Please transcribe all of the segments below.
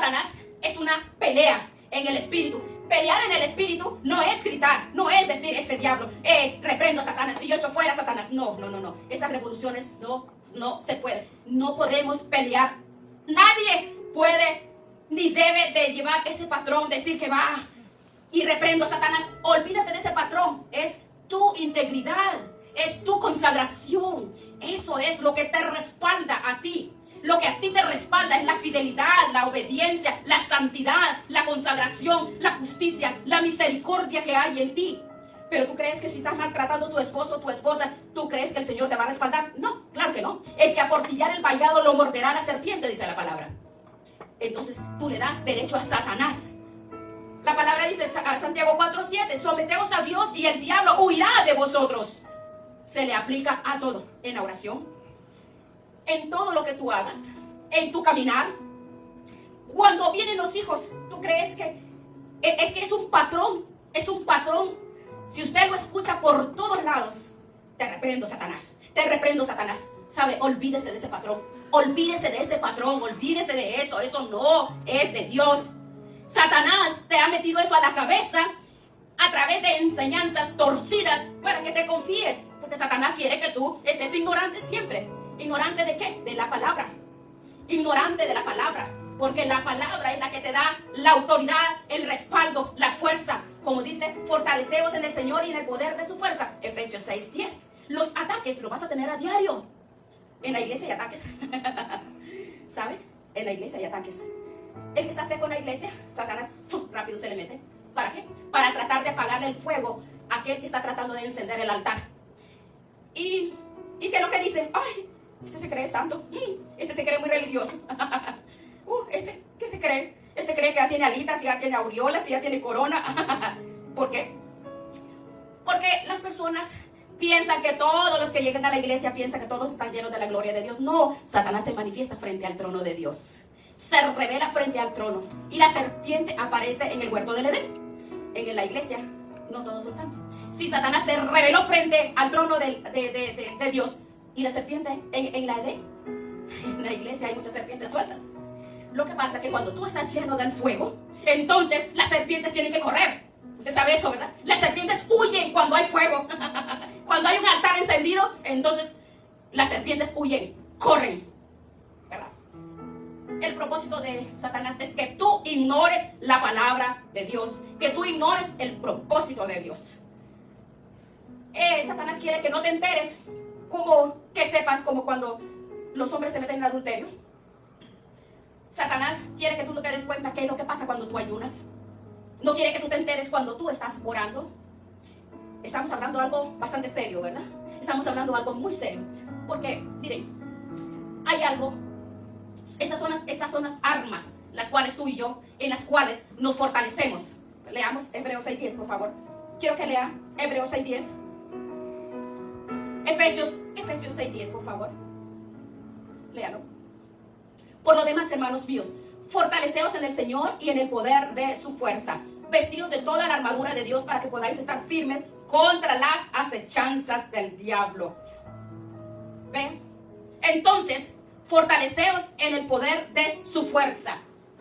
Satanás es una pelea en el espíritu. Pelear en el espíritu no es gritar, no es decir este diablo, reprendo a Satanás y yo echo fuera a Satanás. No. Esas revoluciones no se puede. No podemos pelear. Nadie puede ni debe de llevar ese patrón, decir que va y reprendo a Satanás. Olvídate de ese patrón. Es tu integridad, es tu consagración. Eso es lo que te respalda a ti. Lo que a ti te respalda es la fidelidad, la obediencia, la santidad, la consagración, la justicia, la misericordia que hay en ti. Pero tú crees que si estás maltratando a tu esposo o tu esposa, ¿tú crees que el Señor te va a respaldar? No, claro que no. El que aportillar el vallado lo morderá la serpiente, dice la palabra. Entonces tú le das derecho a Satanás. La palabra dice, Santiago 4:7, someteos a Dios y el diablo huirá de vosotros. Se le aplica a todo, en la oración, en todo lo que tú hagas, en tu caminar. Cuando vienen los hijos, ¿tú crees que es un patrón? Es un patrón. Si usted lo escucha por todos lados, te reprendo, Satanás. Te reprendo, Satanás. ¿Sabe? Olvídese de ese patrón. Olvídese de ese patrón. Olvídese de eso. Eso no es de Dios. Satanás te ha metido eso a la cabeza a través de enseñanzas torcidas para que te confíes. Porque Satanás quiere que tú estés ignorante siempre. ¿Ignorante de qué? De la palabra. Ignorante de la palabra. Porque la palabra es la que te da la autoridad, el respaldo, la fuerza. Como dice, fortaleceos en el Señor y en el poder de su fuerza. Efesios 6:10. Los ataques los vas a tener a diario. En la iglesia hay ataques. ¿Sabe? En la iglesia hay ataques. El que está seco en la iglesia, Satanás rápido se le mete. ¿Para qué? Para tratar de apagarle el fuego a aquel que está tratando de encender el altar. ¿Y qué es lo que dice? ¡Ay! Este se cree santo. Este se cree muy religioso. Este, ¿qué se cree? Este cree que ya tiene alitas, ya tiene aureolas, ya tiene corona. ¿Por qué? Porque las personas piensan que todos los que llegan a la iglesia piensan que todos están llenos de la gloria de Dios. No, Satanás se manifiesta frente al trono de Dios. Se revela frente al trono. Y la serpiente aparece en el huerto del Edén. En la iglesia no todos son santos. Si Satanás se reveló frente al trono de Dios, y la serpiente en la Edén, en la iglesia hay muchas serpientes sueltas. Lo que pasa es que cuando tú estás lleno del fuego, entonces las serpientes tienen que correr. Usted sabe eso, ¿verdad? Las serpientes huyen cuando hay fuego. Cuando hay un altar encendido, entonces las serpientes huyen, corren, ¿verdad? El propósito de Satanás es que tú ignores la palabra de Dios, que tú ignores el propósito de Dios. Satanás quiere que no te enteres, como que sepas como cuando los hombres se meten en adulterio. Satanás quiere que tú no te des cuenta qué es lo que pasa cuando tú ayunas. No quiere que tú te enteres cuando tú estás orando. Estamos hablando de algo bastante serio, ¿verdad? Estamos hablando de algo muy serio. Porque, miren, hay algo. Estas son las armas, las cuales tú y yo, en las cuales nos fortalecemos. Leamos Hebreos 6:10, por favor. Quiero que lea Hebreos 6:10. Efesios 6:10, por favor. Léalo. Por lo demás, hermanos míos, fortaleceos en el Señor y en el poder de su fuerza, vestidos de toda la armadura de Dios para que podáis estar firmes contra las acechanzas del diablo. ¿Ven? Entonces, fortaleceos en el poder de su fuerza.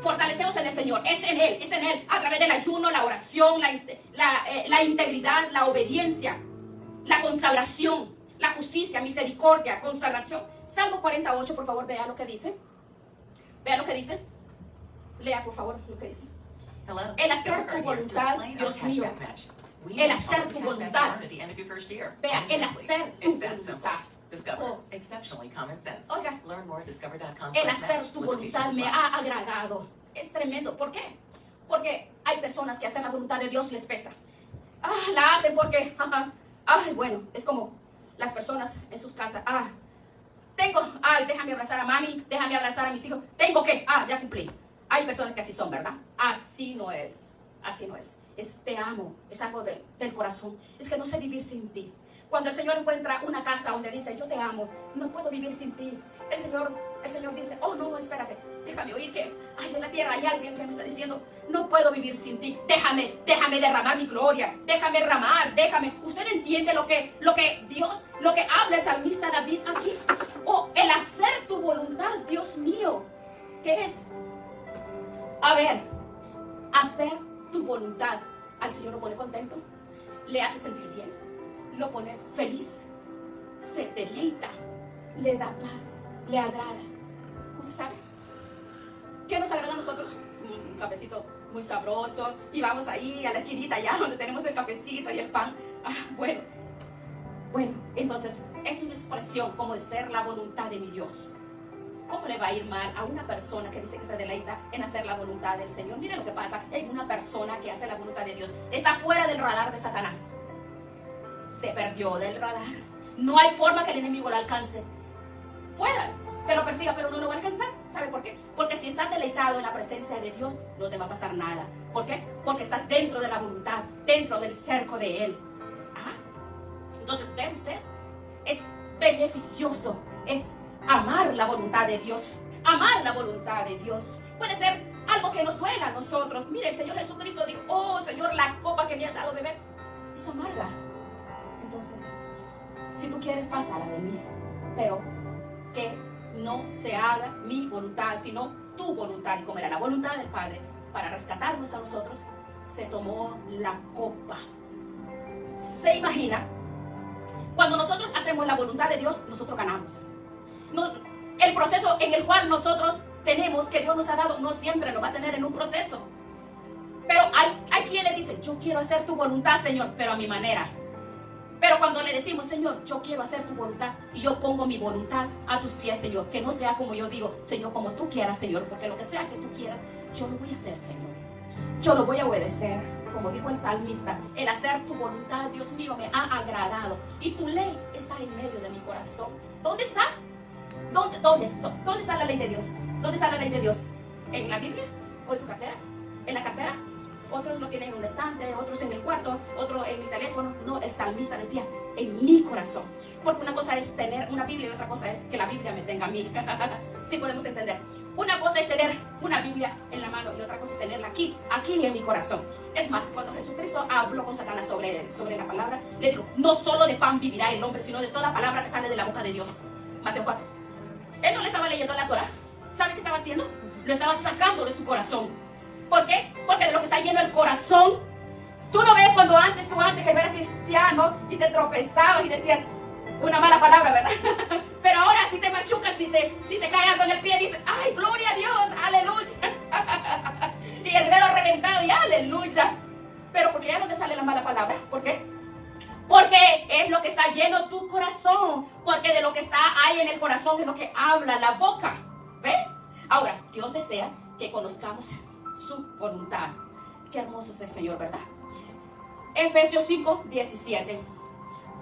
Fortaleceos en el Señor. Es en Él, a través del ayuno, la oración, la integridad, la obediencia, la consagración, la justicia, misericordia, consagración. Salmo 48, por favor, vea lo que dice. Vea lo que dice. Lea, por favor, lo que dice. El hacer tu voluntad, Dios mío. El hacer tu voluntad. Vea, el hacer tu voluntad. Oiga, el hacer tu voluntad me ha agradado. Es tremendo. ¿Por qué? Porque hay personas que hacer la voluntad de Dios les pesa. La hacen porque, bueno, es como las personas en sus casas. Déjame abrazar a mami, déjame abrazar a mis hijos. Tengo que, ya cumplí. Hay personas que así son, ¿verdad? Así no es. Es te amo, es algo del corazón. Es que no sé vivir sin ti. Cuando el Señor encuentra una casa donde dice, yo te amo, no puedo vivir sin ti. El Señor dice, no, espérate, déjame oír que en la tierra hay alguien que me está diciendo, no puedo vivir sin ti. Déjame derramar mi gloria, déjame derramar. Usted entiende lo que Dios, lo que habla el salmista David aquí. El hacer tu voluntad, Dios mío, ¿qué es? A ver, hacer tu voluntad al Señor lo pone contento, le hace sentir bien, lo pone feliz, se deleita, le da paz, le agrada. ¿Usted sabe qué nos agrada a nosotros? Un cafecito muy sabroso, y vamos ahí a la esquinita allá donde tenemos el cafecito y el pan. Bueno, entonces es una expresión como de ser la voluntad de mi Dios. ¿Cómo le va a ir mal a una persona que dice que se deleita en hacer la voluntad del Señor? Mire lo que pasa en una persona que hace la voluntad de Dios. Está fuera del radar de Satanás. Se perdió del radar. No hay forma que el enemigo lo alcance. Pueda que lo persiga, pero no lo va a alcanzar. ¿Sabe por qué? Porque si estás deleitado en la presencia de Dios, no te va a pasar nada. ¿Por qué? Porque estás dentro de la voluntad, dentro del cerco de Él. Entonces, ve usted, es beneficioso, es amar la voluntad de Dios. Amar la voluntad de Dios puede ser algo que nos duela a nosotros. Mire, el Señor Jesucristo dijo: oh Señor, la copa que me has dado a beber es amarga. Entonces, si tú quieres, pásala de mí, pero que no se haga mi voluntad, sino tu voluntad. Y como era la voluntad del Padre para rescatarnos a nosotros, se tomó la copa. ¿Se imagina? Cuando nosotros hacemos la voluntad de Dios, nosotros ganamos. No, el proceso en el cual nosotros tenemos, que Dios nos ha dado, no siempre nos va a tener en un proceso. Pero hay quien le dice: yo quiero hacer tu voluntad, Señor, pero a mi manera. Pero cuando le decimos: Señor, yo quiero hacer tu voluntad, y yo pongo mi voluntad a tus pies, Señor, que no sea como yo digo, Señor, como tú quieras, Señor, porque lo que sea que tú quieras, yo lo voy a hacer, Señor. Yo lo voy a obedecer. Como dijo el salmista, el hacer tu voluntad, Dios mío, me ha agradado, y tu ley está en medio de mi corazón. ¿Dónde está? ¿Dónde está la ley de Dios? ¿Dónde está la ley de Dios? ¿En la Biblia? ¿O en tu cartera? ¿En la cartera? Otros lo tienen en un estante, otros en el cuarto, otro en el teléfono. No, el salmista decía: en mi corazón. Porque una cosa es tener una Biblia y otra cosa es que la Biblia me tenga a mí. Sí podemos entender. Una cosa es tener una Biblia en la mano y otra cosa es tenerla aquí en mi corazón. Es más, cuando Jesucristo habló con Satanás sobre la palabra, le dijo: no solo de pan vivirá el hombre, sino de toda palabra que sale de la boca de Dios. Mateo 4. Él no le estaba leyendo la Torah. ¿Sabe qué estaba haciendo? Lo estaba sacando de su corazón. ¿Por qué? Porque de lo que está lleno el corazón. Tú no ves cuando antes que eras cristiano y te tropezabas y decías una mala palabra, ¿verdad? Pero ahora si te machucas, si te cae algo en el pie, dices: ¡ay, gloria a Dios! ¡Aleluya! Y el dedo reventado y ¡aleluya! Pero porque ya no te sale la mala palabra. ¿Por qué? Porque es lo que está lleno tu corazón. Porque de lo que está ahí en el corazón es lo que habla la boca. ¿Ve? Ahora, Dios desea que conozcamos su voluntad. Qué hermoso es el Señor, ¿verdad? Efesios 5, 17.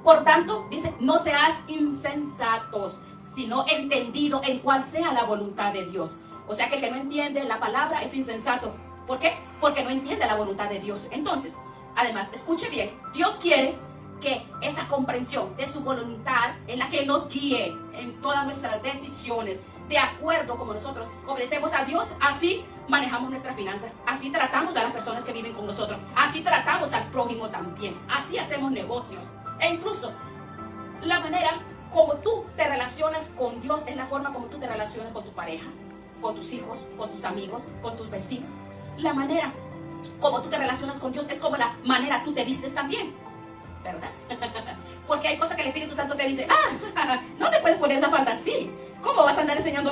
Por tanto, dice: no seas insensatos, sino entendido en cuál sea la voluntad de Dios. O sea que el que no entiende la palabra es insensato. ¿Por qué? Porque no entiende la voluntad de Dios. Entonces, además, escuche bien, Dios quiere que esa comprensión de su voluntad en la que nos guíe en todas nuestras decisiones, de acuerdo como nosotros obedecemos a Dios, así manejamos nuestra finanza, así tratamos a las personas que viven con nosotros, así tratamos al prójimo también, así hacemos negocios. E incluso la manera como tú te relacionas con Dios es la forma como tú te relacionas con tu pareja, con tus hijos, con tus amigos, con tus vecinos. La manera como tú te relacionas con Dios es como la manera tú te vistes también, ¿verdad? Porque hay cosas que el Espíritu Santo te dice: no te puedes poner esa falda así. ¿Cómo vas a andar enseñando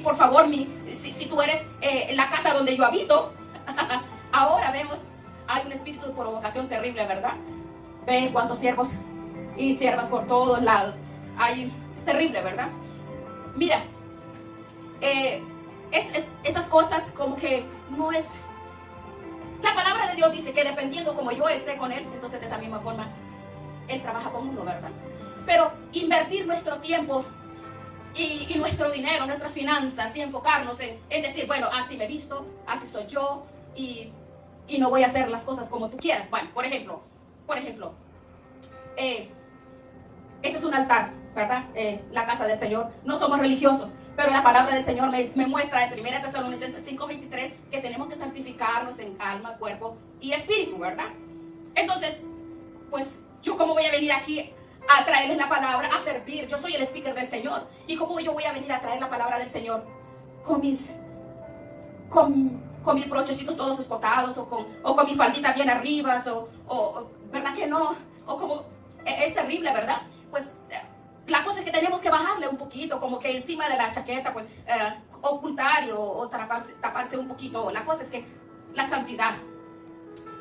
por favor, si tú eres la casa donde yo habito? Ahora vemos, hay un espíritu de provocación terrible, ¿verdad? Ven cuántos siervos y siervas por todos lados. Es terrible, ¿verdad? Mira, estas cosas como que no es... La palabra de Dios dice que dependiendo como yo esté con Él, entonces de esa misma forma Él trabaja con uno, ¿verdad? Pero invertir nuestro tiempo y nuestro dinero, nuestras finanzas, y enfocarnos en decir: bueno, así me visto, así soy yo, y no voy a hacer las cosas como tú quieras. Bueno, por ejemplo, este es un altar, ¿verdad? La casa del Señor. No somos religiosos, pero la palabra del Señor me muestra en 1 Tesalonicenses 5:23 que tenemos que santificarnos en alma, cuerpo y espíritu, ¿verdad? Entonces, pues, ¿yo cómo voy a venir aquí a traerles la palabra, a servir? Yo soy el speaker del Señor. ¿Y cómo yo voy a venir a traer la palabra del Señor con mis con mis brochecitos todos escotados, o con mi faldita bien arriba, o ¿verdad que no? O como, es terrible, ¿verdad? Pues la cosa es que tenemos que bajarle un poquito, como que encima de la chaqueta, pues ocultar o taparse un poquito. La cosa es que la santidad,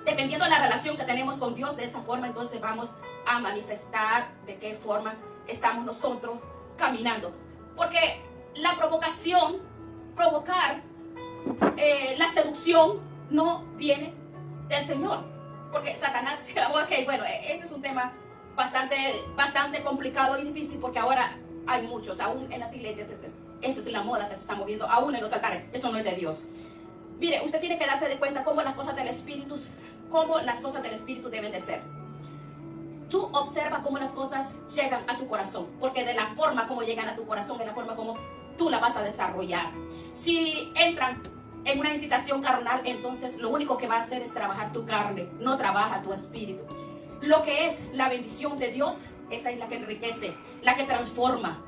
dependiendo de la relación que tenemos con Dios, de esa forma entonces vamos a manifestar de qué forma estamos nosotros caminando. Porque la provocar la seducción no viene del Señor. Porque Satanás, ok, bueno, este es un tema bastante complicado y difícil, porque ahora hay muchos, aún en las iglesias, esa es la moda que se está moviendo, aún en los altares. Eso no es de Dios. Mire, usted tiene que darse de cuenta cómo las cosas del Espíritu deben de ser. Tú observa cómo las cosas llegan a tu corazón, porque de la forma como llegan a tu corazón es la forma como tú la vas a desarrollar. Si entran en una incitación carnal, entonces lo único que va a hacer es trabajar tu carne, no trabaja tu espíritu. Lo que es la bendición de Dios, esa es la que enriquece, la que transforma,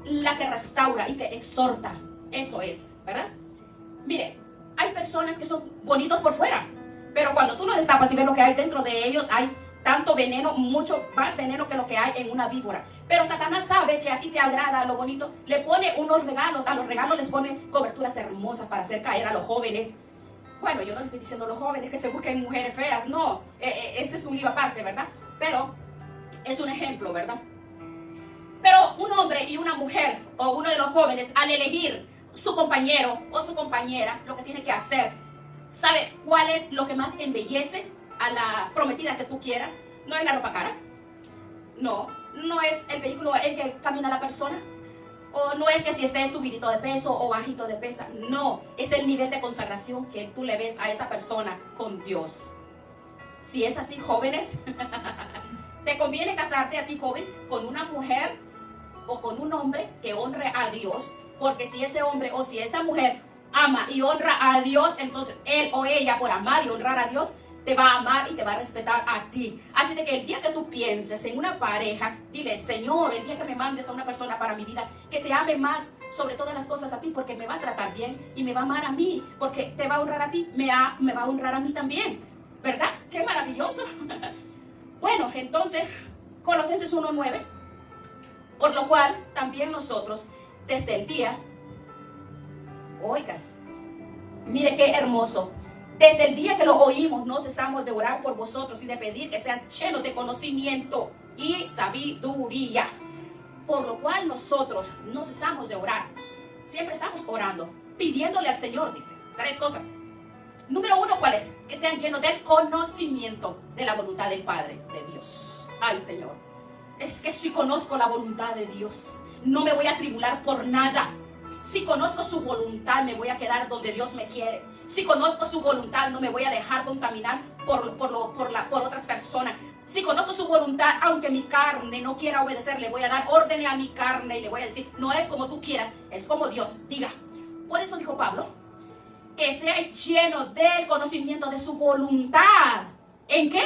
la que restaura y que exhorta. Eso es, ¿verdad? Mire, hay personas que son bonitos por fuera, pero cuando tú lo destapas y ves lo que hay dentro de ellos, hay tanto veneno, mucho más veneno que lo que hay en una víbora. Pero Satanás sabe que a ti te agrada lo bonito, le pone unos regalos, a los regalos les pone coberturas hermosas para hacer caer a los jóvenes. Bueno, yo no le estoy diciendo a los jóvenes que se busquen mujeres feas, no, ese es un lío aparte, ¿verdad? Pero es un ejemplo, ¿verdad? Pero un hombre y una mujer, o uno de los jóvenes, al elegir su compañero o su compañera, lo que tiene que hacer, ¿sabe cuál es lo que más embellece a la prometida que tú quieras? No es la ropa cara, no es el vehículo en que camina la persona, o no es que si esté subidito de peso o bajito de peso, no, es el nivel de consagración que tú le ves a esa persona con Dios. Si es así, jóvenes, te conviene casarte a ti, joven, con una mujer o con un hombre que honre a Dios, porque si ese hombre o si esa mujer ama y honra a Dios, entonces él o ella, por amar y honrar a Dios, te va a amar y te va a respetar a ti. Así de que el día que tú pienses en una pareja, dile: Señor, el día que me mandes a una persona para mi vida, que te ame más sobre todas las cosas a ti, porque me va a tratar bien y me va a amar a mí, porque te va a honrar a ti, me va a honrar a mí también, ¿verdad? ¡Qué maravilloso! Bueno, entonces, Colosenses 1:9, por lo cual también nosotros, desde el día, oigan, mire qué hermoso, desde el día que lo oímos, no cesamos de orar por vosotros y de pedir que sean llenos de conocimiento y sabiduría. Por lo cual nosotros no cesamos de orar. Siempre estamos orando, pidiéndole al Señor, dice, 3 cosas. Número 1, ¿cuál es? Que sean llenos del conocimiento de la voluntad del Padre, de Dios. Ay, Señor, es que si conozco la voluntad de Dios, no me voy a tribular por nada. Si conozco su voluntad, me voy a quedar donde Dios me quiere. Si conozco su voluntad, no me voy a dejar contaminar por otras personas. Si conozco su voluntad, aunque mi carne no quiera obedecer, le voy a dar orden a mi carne y le voy a decir: no es como tú quieras, es como Dios diga. Por eso dijo Pablo, que seáis llenos del conocimiento de su voluntad. ¿En qué?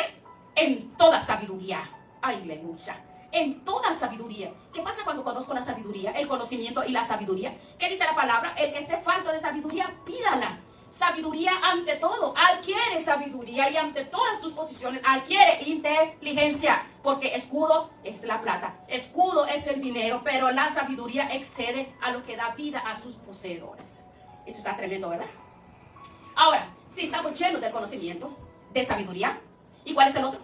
En toda sabiduría. Aleluya. En toda sabiduría. ¿Qué pasa cuando conozco la sabiduría, el conocimiento y la sabiduría? ¿Qué dice la palabra? El que esté falto de sabiduría, pídala. Sabiduría ante todo, adquiere sabiduría, y ante todas tus posiciones adquiere inteligencia, porque escudo es la plata, escudo es el dinero, pero la sabiduría excede a lo que da vida a sus poseedores. Esto está tremendo, ¿verdad? Ahora, si estamos llenos de conocimiento, de sabiduría, ¿y cuál es el otro?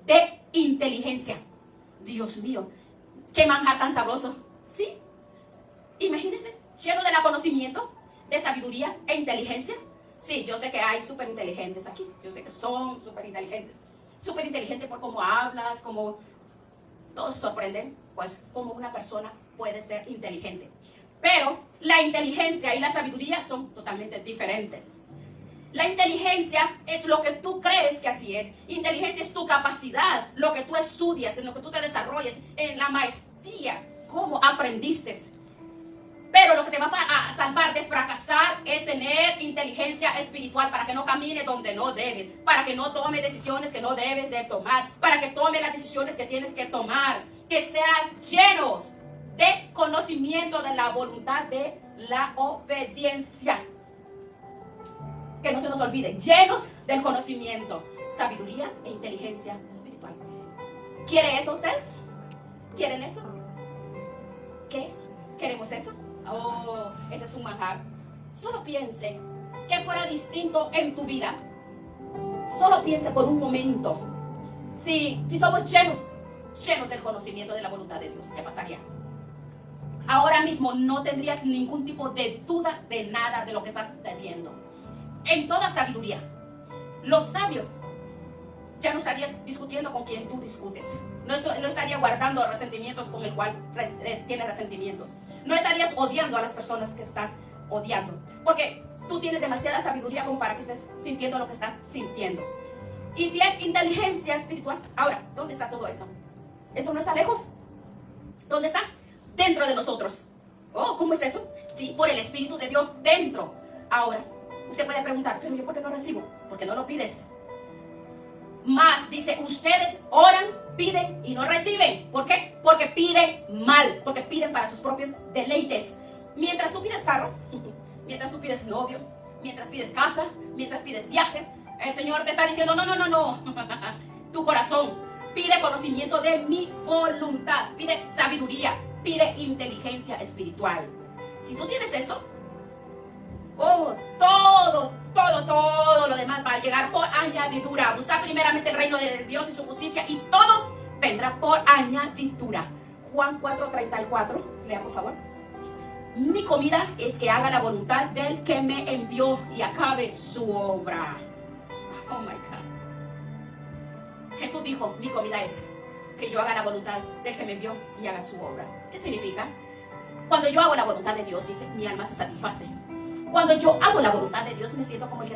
De inteligencia. Dios mío, qué manjar tan sabroso. Sí, imagínense, lleno de conocimiento, de sabiduría e inteligencia. Sí, yo sé que hay súper inteligentes aquí. Yo sé que son súper inteligentes. Súper inteligentes por cómo hablas, como todos se sorprenden, pues cómo una persona puede ser inteligente. Pero la inteligencia y la sabiduría son totalmente diferentes. La inteligencia es lo que tú crees que así es. Inteligencia es tu capacidad, lo que tú estudias, en lo que tú te desarrolles, en la maestría, cómo aprendiste. Pero lo que te va a salvar de fracasar es tener inteligencia espiritual, para que no camine donde no debes, para que no tome decisiones que no debes de tomar, para que tome las decisiones que tienes que tomar, que seas llenos de conocimiento de la voluntad, de la obediencia. que no se nos olvide, llenos del conocimiento, sabiduría e inteligencia espiritual. ¿Quiere eso usted? ¿Quieren eso? ¿Qué? ¿Queremos eso? Oh, este es un manjar. Solo piense que fuera distinto en tu vida. Solo piense por un momento. Si somos llenos del conocimiento de la voluntad de Dios, ¿qué pasaría? Ahora mismo no tendrías ningún tipo de duda de nada de lo que estás teniendo. En toda sabiduría. Lo sabio. Ya no estarías discutiendo con quien tú discutes. No estarías guardando resentimientos con el cual tienes resentimientos. No estarías odiando a las personas que estás odiando. Porque tú tienes demasiada sabiduría como para que estés sintiendo lo que estás sintiendo. Y si es inteligencia espiritual, ahora, ¿dónde está todo eso? ¿Eso no está lejos? ¿Dónde está? Dentro de nosotros. Oh, ¿cómo es eso? Sí, por el Espíritu de Dios dentro. Ahora, usted puede preguntar, pero yo ¿por qué no recibo? Porque no lo pides. Más dice, ustedes oran, piden y no reciben. ¿Por qué? Porque piden mal, porque piden para sus propios deleites. Mientras tú pides carro, mientras tú pides novio, mientras pides casa, mientras pides viajes, el Señor te está diciendo, no. Tu corazón pide conocimiento de mi voluntad, pide sabiduría, pide inteligencia espiritual. Si tú tienes eso, oh, todo lo demás va a llegar por añadidura. Busca primeramente el reino de Dios y su justicia y todo vendrá por añadidura. Juan 4:34, lea por favor. Mi comida es que haga la voluntad del que me envió y acabe su obra. Oh my God. Jesús dijo, mi comida es que yo haga la voluntad del que me envió y haga su obra. ¿Qué significa? Cuando yo hago la voluntad de Dios, dice, mi alma se satisface. Cuando yo hago la voluntad de Dios, me siento como el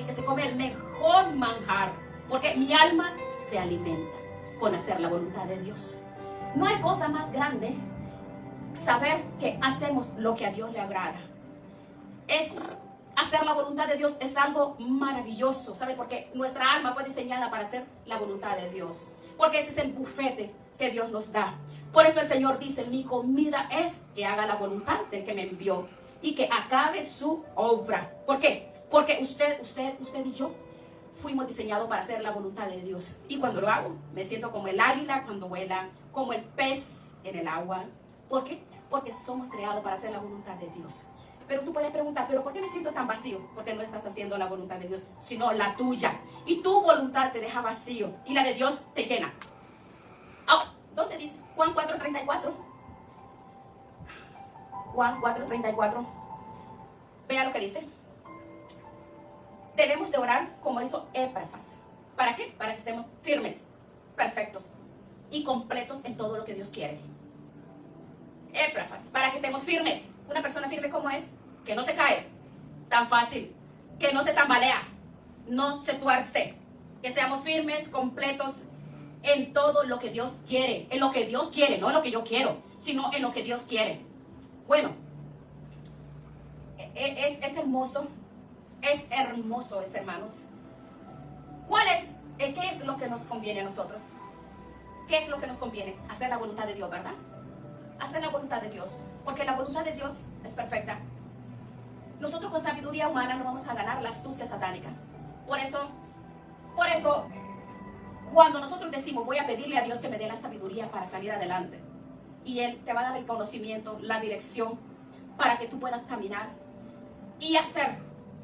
que se come el mejor manjar. Porque mi alma se alimenta con hacer la voluntad de Dios. No hay cosa más grande saber que hacemos lo que a Dios le agrada. Hacer la voluntad de Dios es algo maravilloso, ¿sabe? Porque nuestra alma fue diseñada para hacer la voluntad de Dios. Porque ese es el bufete que Dios nos da. Por eso el Señor dice, mi comida es que haga la voluntad del que me envió y que acabe su obra. ¿Por qué? Porque usted y yo fuimos diseñados para hacer la voluntad de Dios. Y cuando lo hago, me siento como el águila cuando vuela, como el pez en el agua. ¿Por qué? Porque somos creados para hacer la voluntad de Dios. Pero tú puedes preguntar, ¿pero por qué me siento tan vacío? Porque no estás haciendo la voluntad de Dios, sino la tuya. Y tu voluntad te deja vacío y la de Dios te llena. Ahora, ¿dónde dice? Juan 4:34. Juan 4:34. Vea lo que dice. Debemos de orar como hizo Epafras. ¿Para qué? Para que estemos firmes, perfectos y completos en todo lo que Dios quiere. Epafras, para que estemos firmes. Una persona firme, ¿cómo es? Que no se cae tan fácil, que no se tambalea, no se tuerce. Que seamos firmes, completos en todo lo que Dios quiere. En lo que Dios quiere, no en lo que yo quiero, sino en lo que Dios quiere. Bueno, es hermoso. Es hermoso, hermanos. ¿Qué es lo que nos conviene a nosotros? ¿Qué es lo que nos conviene? Hacer la voluntad de Dios, ¿verdad? Hacer la voluntad de Dios, porque la voluntad de Dios es perfecta. Nosotros con sabiduría humana no vamos a ganar la astucia satánica. Por eso, cuando nosotros decimos, voy a pedirle a Dios que me dé la sabiduría para salir adelante, y Él te va a dar el conocimiento, la dirección, para que tú puedas caminar y hacer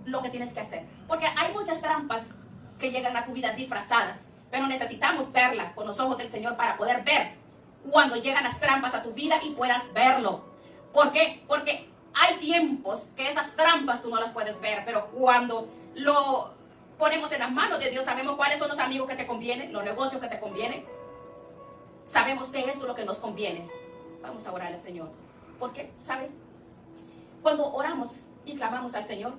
lo que tienes que hacer. Porque hay muchas trampas que llegan a tu vida disfrazadas, pero necesitamos verla con los ojos del Señor para poder ver cuando llegan las trampas a tu vida y puedas verlo. ¿Por qué? Porque hay tiempos que esas trampas tú no las puedes ver, pero cuando lo ponemos en las manos de Dios, sabemos cuáles son los amigos que te convienen, los negocios que te convienen. Sabemos que eso es lo que nos conviene. Vamos a orar al Señor. Porque, ¿sabe? Cuando oramos y clamamos al Señor,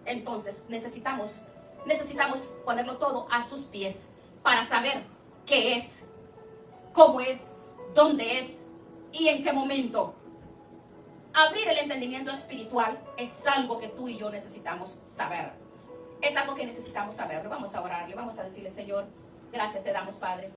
entonces necesitamos ponerlo todo a sus pies para saber qué es, cómo es, dónde es y en qué momento. Abrir el entendimiento espiritual es algo que tú y yo necesitamos saber. Es algo que necesitamos saber. Vamos a orarle, vamos a decirle, Señor, gracias te damos, Padre.